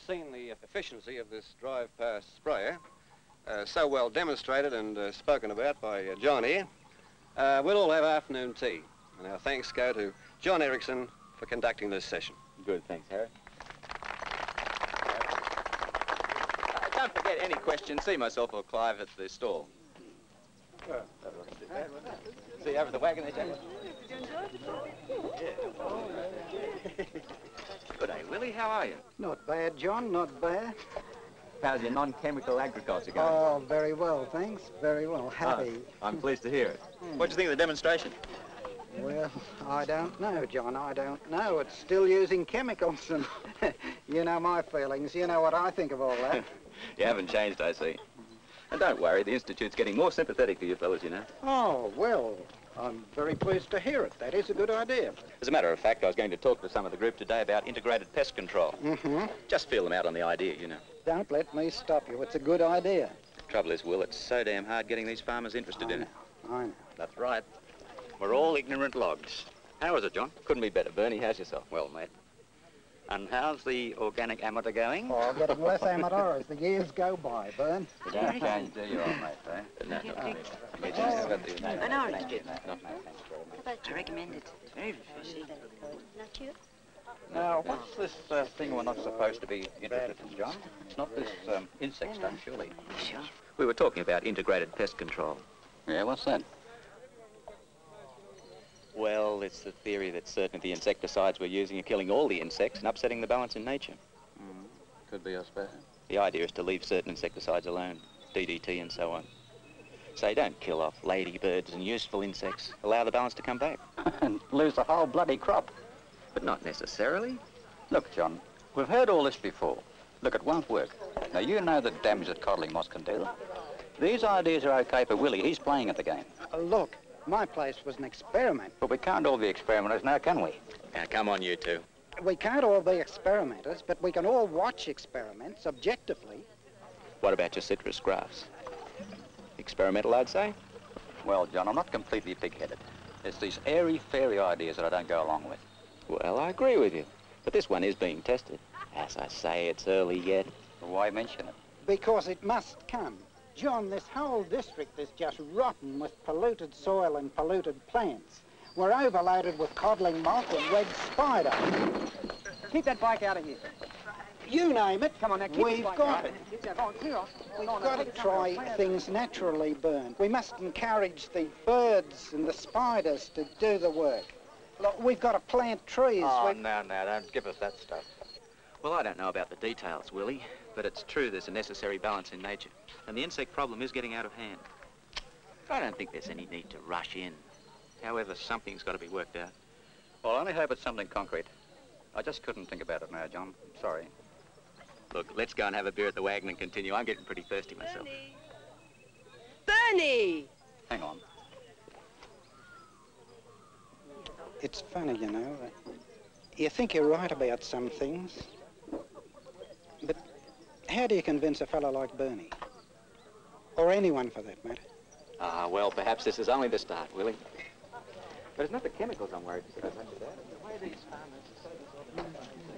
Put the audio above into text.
seen the efficiency of this drive-past sprayer, so well demonstrated and spoken about by John here, we'll all have afternoon tea. And our thanks go to John Erickson for conducting this session. Good, thanks, Harry. Don't forget any questions. See myself or Clive at the stall. See you over the wagon there, Jack? Good day, Willie. How are you? Not bad, John, not bad. How's your non-chemical agriculture going? Oh, very well, thanks. Very well. Happy. I'm pleased to hear it. What do you think of the demonstration? Well, I don't know, John. I don't know. It's still using chemicals, and you know my feelings. You know what I think of all that. You haven't changed, I see. And don't worry, the Institute's getting more sympathetic to you fellas, you know. Oh, well, I'm very pleased to hear it. That is a good idea. As a matter of fact, I was going to talk to some of the group today about integrated pest control. Mm-hmm. Just feel them out on the idea, you know. Don't let me stop you. It's a good idea. Trouble is, Will, it's so damn hard getting these farmers interested in it. I know. That's right. We're all ignorant logs. How is it, John? Couldn't be better. Bernie, how's yourself? Well, mate. And how's the organic amateur going? Oh, getting less amateur as the years go by, Bern. You don't change, do you, old mate, eh? No, An orange juice. I recommend it. It's very refreshing. Not you? Now, what's this thing we're not supposed to be interested in, John? It's not this insect stuff, surely. Sure. We were talking about integrated pest control. Yeah, what's that? Well, it's the theory that certain of the insecticides we're using are killing all the insects and upsetting the balance in nature. Could be, I suppose. The idea is to leave certain insecticides alone, DDT and so on. Say, don't kill off ladybirds and useful insects. Allow the balance to come back. And lose the whole bloody crop. But not necessarily. Look, John, we've heard all this before. Look, it won't work. Now, you know the damage that coddling moss can do. These ideas are okay for Willie. He's playing at the game. Look, my place was an experiment. But we can't all be experimenters now, can we? Now, come on, you two. We can't all be experimenters, but we can all watch experiments objectively. What about your citrus grass? Experimental, I'd say? Well, John, I'm not completely pig-headed. It's these airy-fairy ideas that I don't go along with. Well, I agree with you. But this one is being tested. As I say, it's early yet. Why mention it? Because it must come. John, this whole district is just rotten with polluted soil and polluted plants. We're overloaded with codling moth and red spider. Keep that bike out of here. You name it. Come on, now, keep We've the bike got out. We've got to try things naturally, Bern. We must encourage the birds and the spiders to do the work. Look, we've got to plant trees. Oh, now, don't give us that stuff. Well, I don't know about the details, Willie, but it's true there's a necessary balance in nature, and the insect problem is getting out of hand. I don't think there's any need to rush in. However, something's got to be worked out. Well, I only hope it's something concrete. I just couldn't think about it now, John. I'm sorry. Look, let's go and have a beer at the wagon and continue. I'm getting pretty thirsty myself. Bernie! Hang on. It's funny, you know. You think you're right about some things, but how do you convince a fellow like Bernie? Or anyone, for that matter? Ah, well, perhaps this is only the start, Willie. But it's not the chemicals I'm worried about. The way these farmers are so